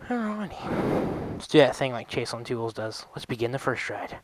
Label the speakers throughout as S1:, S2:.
S1: Alrighty. Let's do that thing like Chase on Two Wheels does. Let's begin the first ride.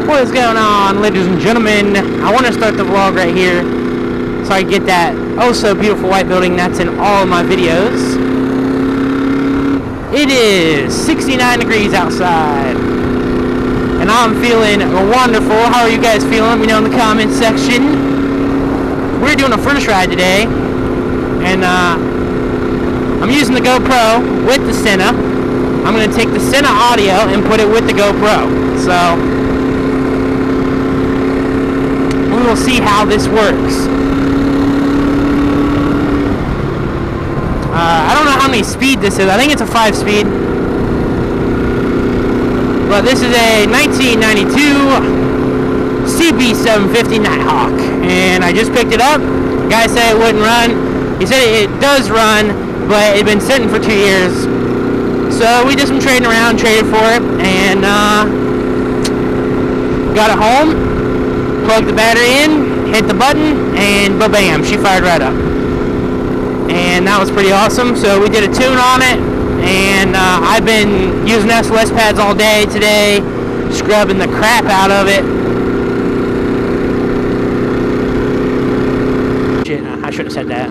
S1: What is going on, ladies and gentlemen? I want to start the vlog right here so I get that oh so beautiful white building that's in all of my videos. It is 69 degrees outside and I'm feeling wonderful. How are you guys feeling? Let me know in the comments section. We're doing a first ride today and I'm using the GoPro with the Senna. I'm going to take the Senna audio and put it with the GoPro. So we will see how this works. I don't know how many speed this is. I think it's a 5-speed. But this is a 1992 CB750 Nighthawk. And I just picked it up. The guy said it wouldn't run. He said it does run, but it had been sitting for 2 years. So we did some trading around, traded for it, and got it home. Plugged the battery in, hit the button, and ba-bam, she fired right up. And that was pretty awesome. So we did a tune on it, and I've been using SLS pads all day today, scrubbing the crap out of it. Shit, I should have said that.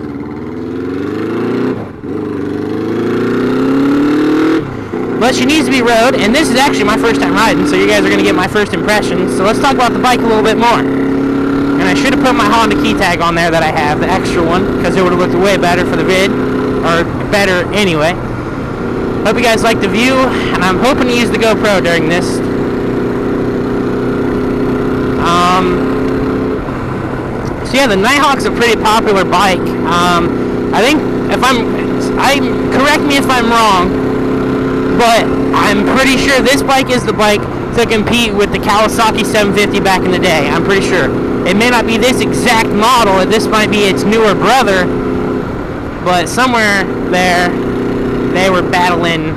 S1: But she needs to be rode, and this is actually my first time riding, so you guys are going to get my first impressions. So let's talk about the bike a little bit more. And I should have put my Honda key tag on there that I have, the extra one, because it would have looked way better for the vid, or better anyway. Hope you guys like the view, and I'm hoping to use the GoPro during this. So yeah, the Nighthawk's a pretty popular bike. I think, correct me if I'm wrong, but I'm pretty sure this bike is the bike to compete with the Kawasaki 750 back in the day. I'm pretty sure. It may not be this exact model, this might be its newer brother, but somewhere there, they were battling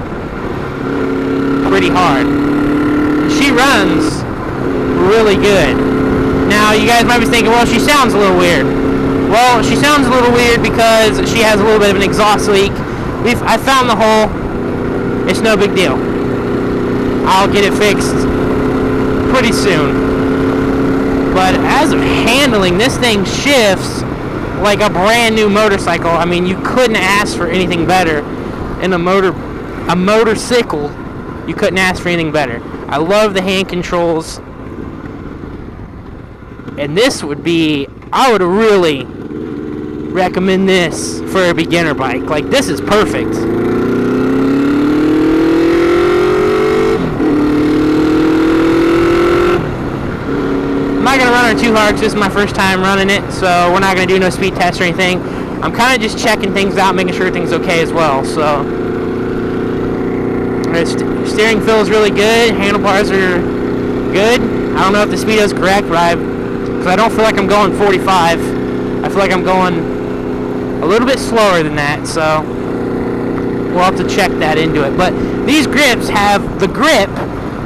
S1: pretty hard. She runs really good. Now, you guys might be thinking, well, she sounds a little weird. Well, she sounds a little weird because she has a little bit of an exhaust leak. I found the hole. It's no big deal. I'll get it fixed pretty soon. But as of handling, this thing shifts like a brand new motorcycle. I mean, you couldn't ask for anything better in a motorcycle. You couldn't ask for anything better. I love the hand controls. And this would be, I would really recommend this for a beginner bike. Like, this is perfect. I'm not going to run her too hard because this is my first time running it, so we're not going to do no speed test or anything. I'm kind of just checking things out, making sure everything's okay as well. So, steering feels really good. Handlebars are good. I don't know if the speedo is correct, but because I don't feel like I'm going 45. I feel like I'm going a little bit slower than that. So, we'll have to check that into it. But these grips have the grip.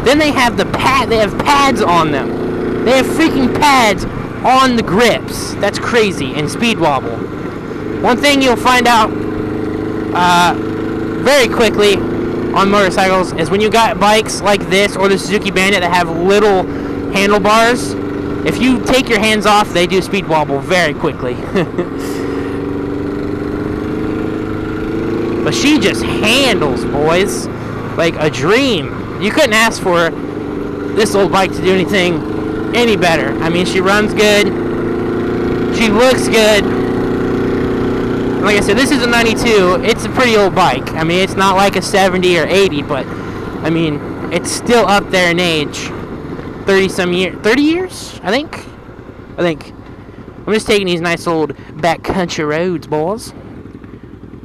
S1: Then they have the pad. They have pads on them. They have freaking pads on the grips. That's crazy. And speed wobble. One thing you'll find out very quickly on motorcycles is when you got bikes like this or the Suzuki Bandit that have little handlebars, if you take your hands off, they do speed wobble very quickly. But she just handles, boys, like a dream. You couldn't ask for this old bike to do anything any better. I mean, she runs good. She looks good. Like I said, this is a 92. It's a pretty old bike. I mean, it's not like a 70 or 80, but I mean, it's still up there in age. 30 years, I think. I'm just taking these nice old backcountry roads, boys.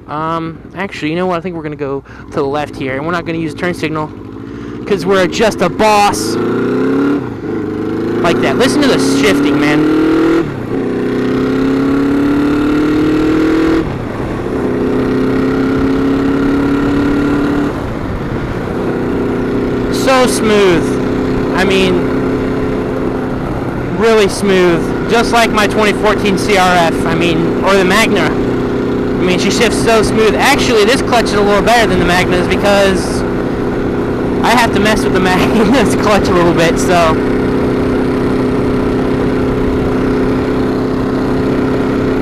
S1: Actually, you know what? I think we're gonna go to the left here, and we're not gonna use turn signal because we're just a boss. Like that. Listen to the shifting, man. So smooth. I mean, really smooth. Just like my 2014 CRF. I mean, or the Magna. I mean, she shifts so smooth. Actually, this clutch is a little better than the Magna's because I have to mess with the Magna's clutch a little bit, so.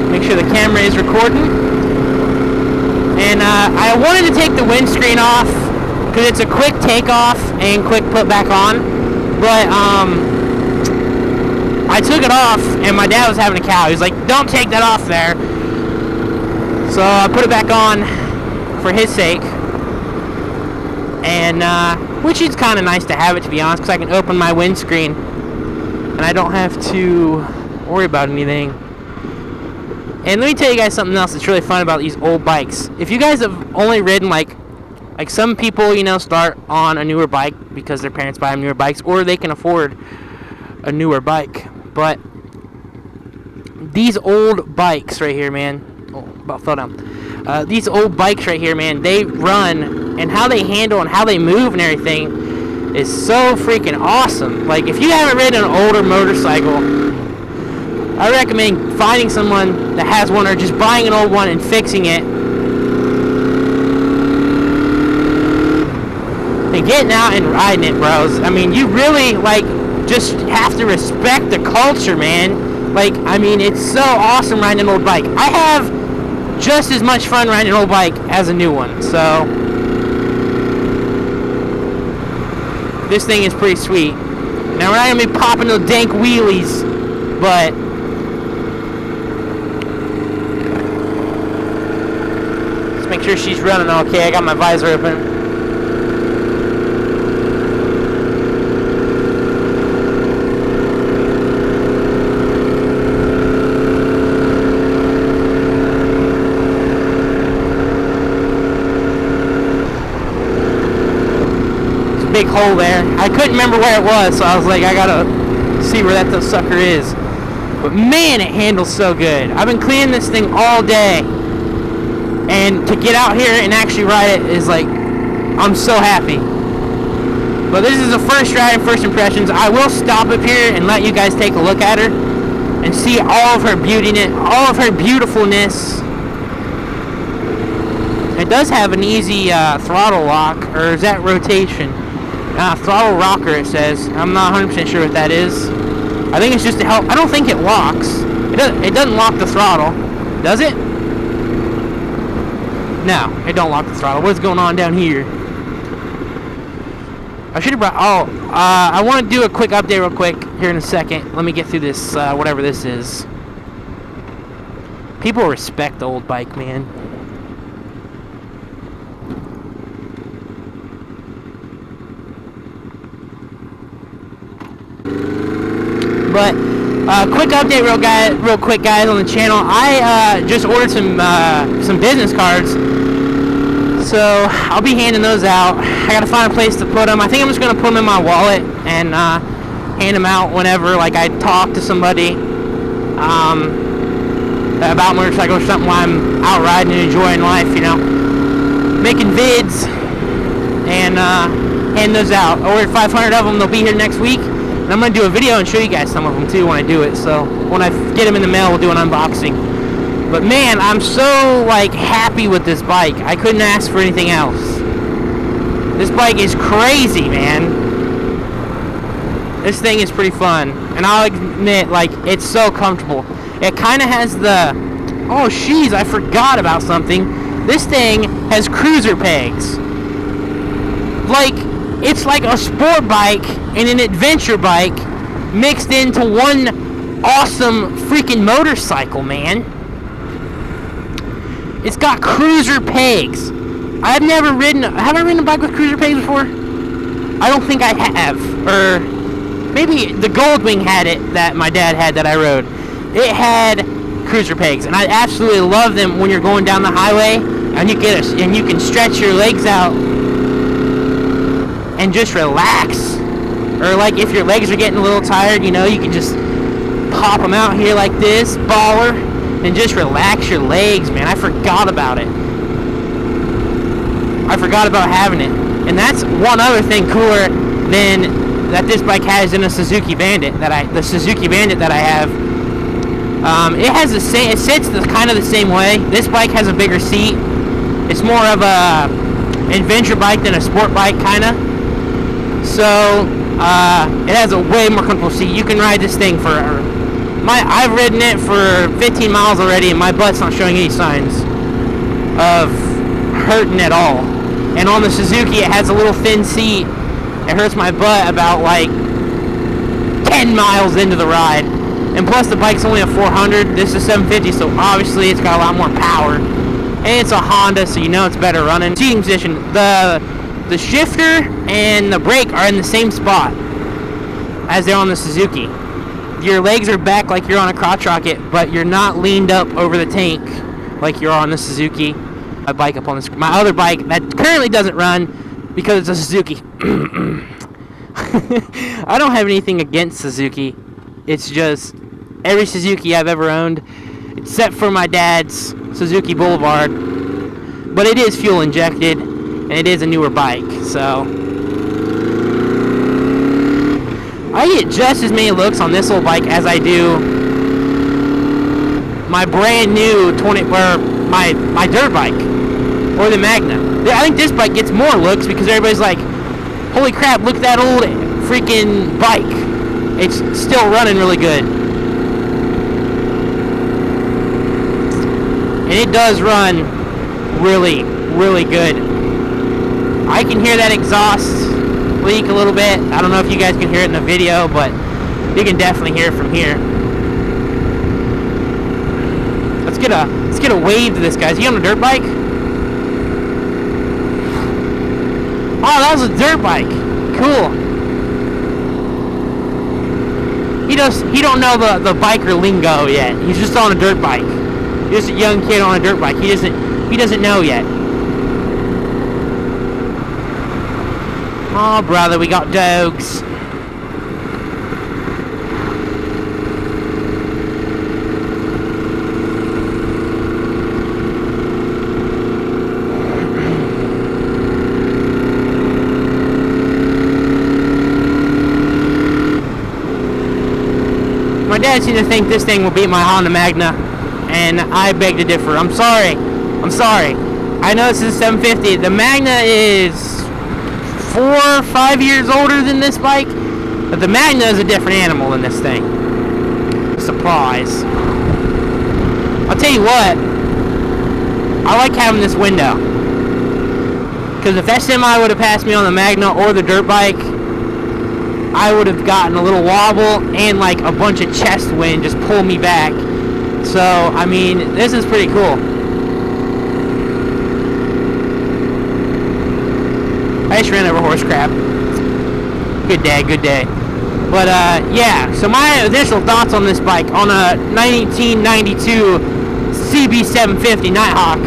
S1: Make sure the camera is recording. And I wanted to take the windscreen off because it's a quick takeoff and quick put back on. But I took it off and my dad was having a cow. He was like, don't take that off there. So I put it back on for his sake. And which is kind of nice to have it, to be honest, because I can open my windscreen and I don't have to worry about anything. And let me tell you guys something else that's really fun about these old bikes. If you guys have only ridden, like some people, you know, start on a newer bike because their parents buy them newer bikes, or they can afford a newer bike. But these old bikes right here, man, about fell down. These old bikes right here, man, they run, and how they handle and how they move and everything is so freaking awesome. Like, if you haven't ridden an older motorcycle, I recommend finding someone that has one or just buying an old one and fixing it. And getting out and riding it, bros. I mean, you really, like, just have to respect the culture, man. Like, I mean, it's so awesome riding an old bike. I have just as much fun riding an old bike as a new one, so this thing is pretty sweet. Now, we're not going to be popping no dank wheelies, but let's make sure she's running okay. I got my visor open. Big hole there. I couldn't remember where it was, so I was like, I gotta see where that sucker is. But man, it handles so good. I've been cleaning this thing all day, and to get out here and actually ride it is like, I'm so happy. But this is the first ride and first impressions. I will stop up here and let you guys take a look at her and see all of her beautiness, all of her beautifulness. It does have an easy throttle lock, or is that rotation? Throttle rocker, it says. I'm not 100% sure what that is. I think it's just to help. I don't think it locks. It doesn't lock the throttle. Does it? No, it don't lock the throttle. What's going on down here? I should have brought... Oh, I want to do a quick update real quick here in a second. Let me get through this, whatever this is. People respect the old bike, man. But Quick update, real quick, guys, on the channel. I just ordered some business cards, so I'll be handing those out. I gotta find a place to put them. I think I'm just gonna put them in my wallet and hand them out whenever, like, I talk to somebody about motorcycles or something while I'm out riding and enjoying life, you know, making vids, and hand those out. I ordered 500 of them. They'll be here next week. And I'm going to do a video and show you guys some of them too when I do it. So when I get them in the mail, we'll do an unboxing. But man, I'm so like happy with this bike. I couldn't ask for anything else. This bike is crazy, man. This thing is pretty fun. And I'll admit, like, it's so comfortable. It kind of has the... Oh, jeez, I forgot about something. This thing has cruiser pegs. Like... It's like a sport bike and an adventure bike mixed into one awesome freaking motorcycle, man. It's got cruiser pegs. Have I ridden a bike with cruiser pegs before? I don't think I have. Or maybe the Goldwing had it that my dad had that I rode. It had cruiser pegs, and I absolutely love them when you're going down the highway and you can stretch your legs out and just relax. Or like if your legs are getting a little tired, you know, you can just pop them out here like this, baller, and just relax your legs, man. I forgot about it. I forgot about having it. And that's one other thing cooler than that this bike has in a Suzuki Bandit the Suzuki Bandit that I have. It has the same, it sits kind of the same way. This bike has a bigger seat. It's more of a adventure bike than a sport bike, kind of. So, it has a way more comfortable seat. You can ride this thing for... I've ridden it for 15 miles already, and my butt's not showing any signs of hurting at all. And on the Suzuki, it has a little thin seat. It hurts my butt about, like, 10 miles into the ride. And plus, the bike's only a 400. This is 750, so obviously it's got a lot more power. And it's a Honda, so you know it's better running. Seating position. The shifter and the brake are in the same spot as they're on the Suzuki. Your legs are back like you're on a crotch rocket, but you're not leaned up over the tank like you're on the Suzuki. My bike up on the my other bike that currently doesn't run because it's a Suzuki. I don't have anything against Suzuki. It's just every Suzuki I've ever owned, except for my dad's Suzuki Boulevard. But it is fuel injected. And it is a newer bike, so I get just as many looks on this little bike as I do my brand new my dirt bike or the Magna. I think this bike gets more looks because everybody's like, holy crap, look at that old freaking bike. It's still running really good. And it does run really, really good. I can hear that exhaust leak a little bit. I don't know if you guys can hear it in the video, but you can definitely hear it from here. Let's get a wave to this guy. Is he on a dirt bike? Oh, that was a dirt bike. Cool. He don't know the biker lingo yet. He's just on a dirt bike. He's just a young kid on a dirt bike. He doesn't know yet. Oh, brother, we got dogs. My dad seems to think this thing will beat my Honda Magna, and I beg to differ. I'm sorry. I know this is 750. The Magna is 4 or 5 years older than this bike, but the Magna is a different animal than this thing. Surprise. I'll tell you what, I like having this window, because if that semi would have passed me on the Magna or the dirt bike, I would have gotten a little wobble and like a bunch of chest wind just pull me back. So, I mean, this is pretty cool. I just ran over horse crap. Good day, good day. But yeah, so my initial thoughts on this bike, on a 1992 CB750 Nighthawk,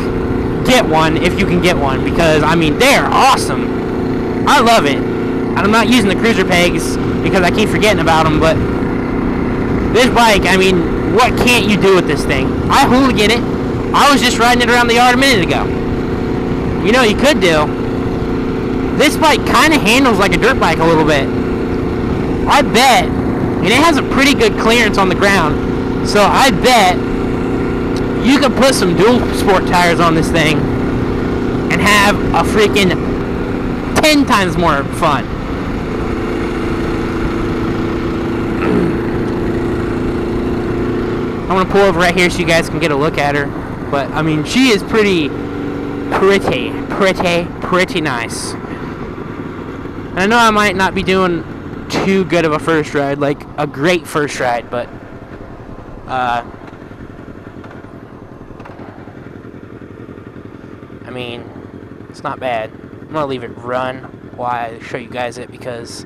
S1: get one if you can get one, because I mean they're awesome. I love it. And I'm not using the cruiser pegs because I keep forgetting about them, but this bike, I mean, what can't you do with this thing? I hooligan it. I was just riding it around the yard a minute ago. You know what you could do? This bike kind of handles like a dirt bike a little bit. I bet, and it has a pretty good clearance on the ground, so I bet you could put some dual sport tires on this thing and have a freaking 10 times more fun. I'm gonna pull over right here so you guys can get a look at her. But I mean, she is pretty nice. And I know I might not be doing too good of a first ride, like a great first ride, but I mean, it's not bad. I'm gonna leave it run while I show you guys it, because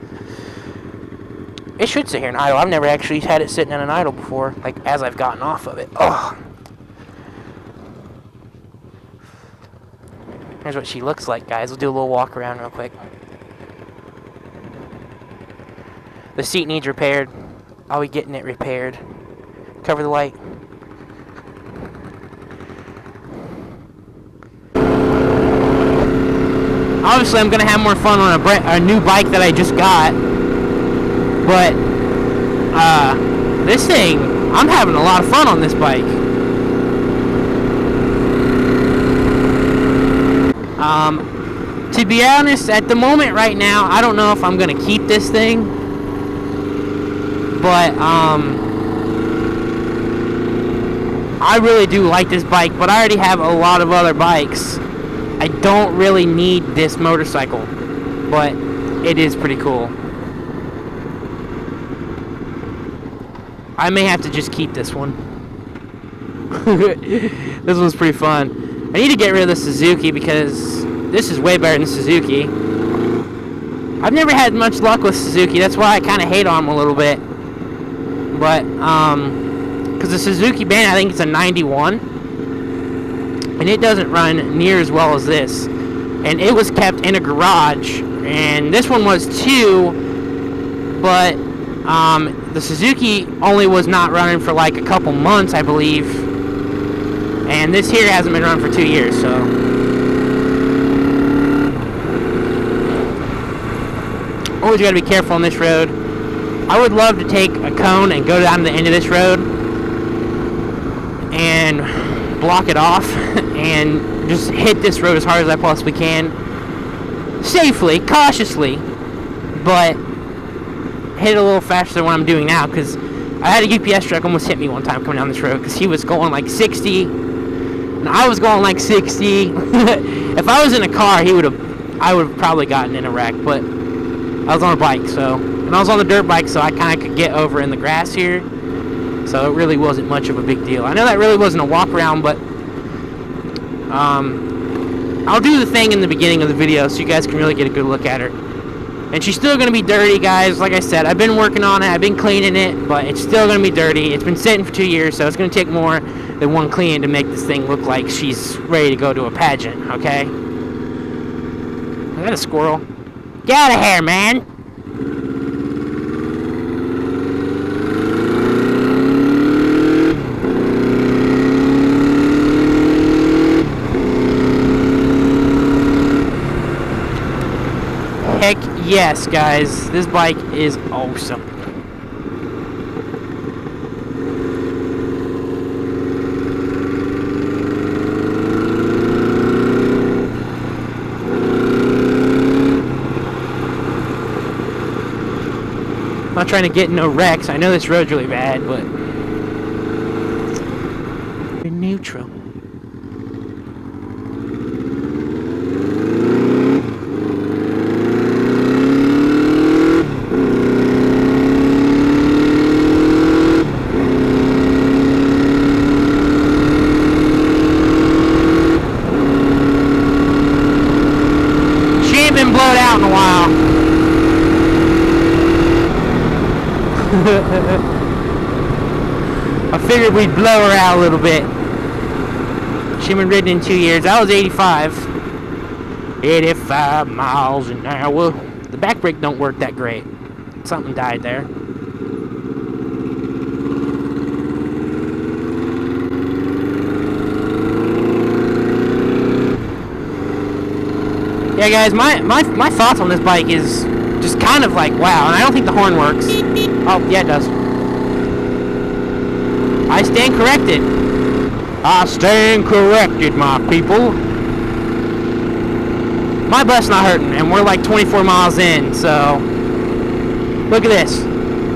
S1: it should sit here in idle. I've never actually had it sitting in an idle before, like as I've gotten off of it. Oh, here's what she looks like, guys. We'll do a little walk around real quick. The seat needs repaired. I'll be getting it repaired. Cover the light. Obviously, I'm gonna have more fun on a new bike that I just got. But this thing, I'm having a lot of fun on this bike. To be honest, at the moment right now, I don't know if I'm gonna keep this thing. But I really do like this bike, but I already have a lot of other bikes. I don't really need this motorcycle, but it is pretty cool. I may have to just keep this one. This one's pretty fun. I need to get rid of the Suzuki because this is way better than Suzuki. I've never had much luck with Suzuki. That's why I kind of hate on them a little bit. But, because the Suzuki Band, I think it's a 91. And it doesn't run near as well as this. And it was kept in a garage. And this one was too. But, the Suzuki only was not running for like a couple months, I believe. And this here hasn't been running for 2 years, so. Always gotta be careful on this road. I would love to take a cone and go down to the end of this road and block it off and just hit this road as hard as I possibly can. Safely, cautiously, but hit it a little faster than what I'm doing now, because I had a UPS truck almost hit me one time coming down this road because he was going like 60 and I was going like 60. If I was in a car, I would have probably gotten in a wreck, but I was on a bike, so, and I was on the dirt bike, so I kind of could get over in the grass here, so it really wasn't much of a big deal. I know that really wasn't a walk around, but I'll do the thing in the beginning of the video so you guys can really get a good look at her. And she's still going to be dirty, guys. Like I said, I've been working on it, I've been cleaning it, but it's still going to be dirty. It's been sitting for 2 years, so it's going to take more than one clean to make this thing look like she's ready to go to a pageant, okay? Is that a squirrel? Get out of here, man! Heck yes, guys. This bike is awesome. I'm not trying to get in no wrecks. I know this road's really bad, but we're neutral. She ain't been blowed out in a while. I figured we'd blow her out a little bit. She's been ridden in 2 years. I was 85. 85 miles an hour. The back brake don't work that great. Something died there. Yeah, guys, my thoughts on this bike is just kind of like, wow, and I don't think the horn works. Oh, yeah, it does. I stand corrected. I stand corrected, my people. My butt's not hurting, and we're like 24 miles in, so look at this.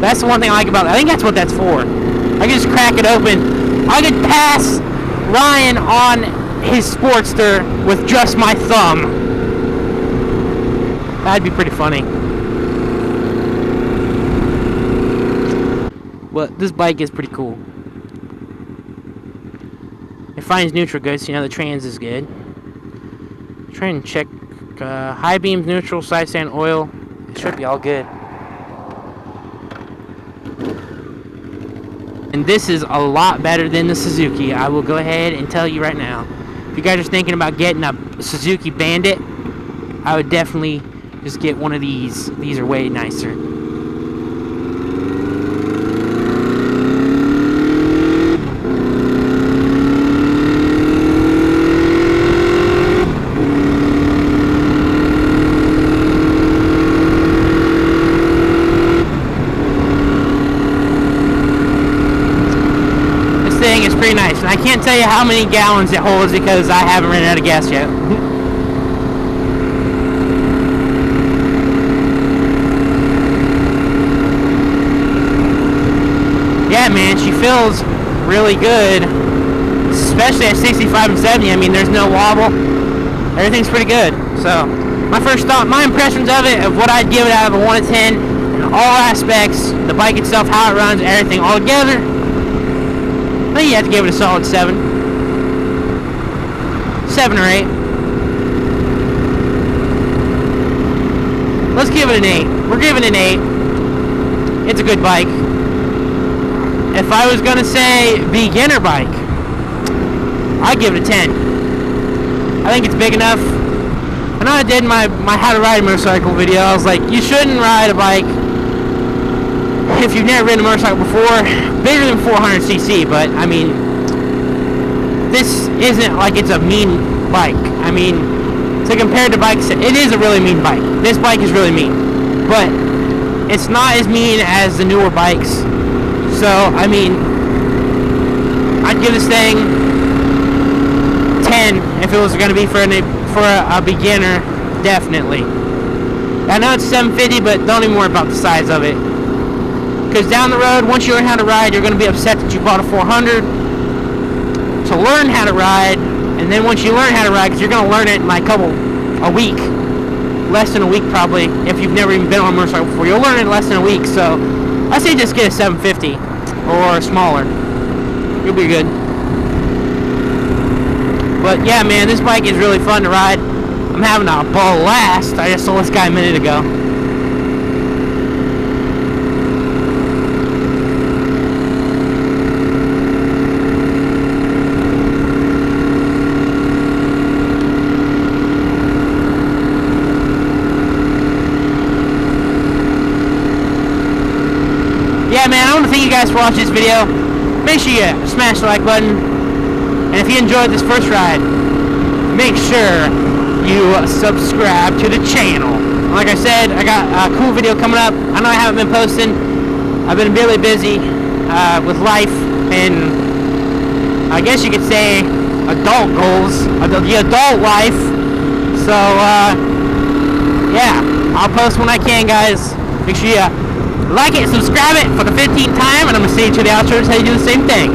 S1: That's the one thing I like about it. I think that's what that's for. I can just crack it open. I could pass Ryan on his Sportster with just my thumb. That'd be pretty funny. Well, this bike is pretty cool. It finds neutral good, so you know the trans is good. Try and check high beams, neutral, side stand, oil. It should be all good. And this is a lot better than the Suzuki. I will go ahead and tell you right now. If you guys are thinking about getting a Suzuki Bandit, I would definitely just get one of these. These are way nicer. This thing is pretty nice, and I can't tell you how many gallons it holds because I haven't ran out of gas yet. Yeah, man, she feels really good, especially at 65 and 70. I mean, there's no wobble. Everything's pretty good. So, my first thought, my impressions of it, of what I'd give it out of a 1 to 10, in all aspects, the bike itself, how it runs, everything all together, I think you have to give it a solid 7. 7 or 8. Let's give it an 8. We're giving it an 8. It's a good bike. If I was going to say beginner bike, I'd give it a 10. I think it's big enough. I know I did my how to ride a motorcycle video. I was like, you shouldn't ride a bike if you've never ridden a motorcycle before, bigger than 400cc, but I mean, this isn't like it's a mean bike. I mean, so compared to bikes, it is a really mean bike. This bike is really mean, but it's not as mean as the newer bikes. So, I mean, I'd give this thing 10 if it was going to be for a beginner, definitely. I know it's 750, but don't even worry about the size of it. Because down the road, once you learn how to ride, you're going to be upset that you bought a 400 to learn how to ride. And then once you learn how to ride, because you're going to learn it in like a week. Less than a week probably, if you've never even been on a motorcycle before. You'll learn it in less than a week, so I say just get a 750 or smaller. You'll be good. But yeah, man, this bike is really fun to ride. I'm having a blast. I just saw this guy a minute ago. Yeah, man, I want to thank you guys for watching this video. Make sure you smash the like button. And if you enjoyed this first ride, make sure you subscribe to the channel. Like I said, I got a cool video coming up. I know I haven't been posting. I've been really busy with life and I guess you could say adult goals, the adult life. So, yeah, I'll post when I can, guys. Make sure you like it, subscribe it for the 15th time, and I'm going to see you to the outro to tell you to do the same thing.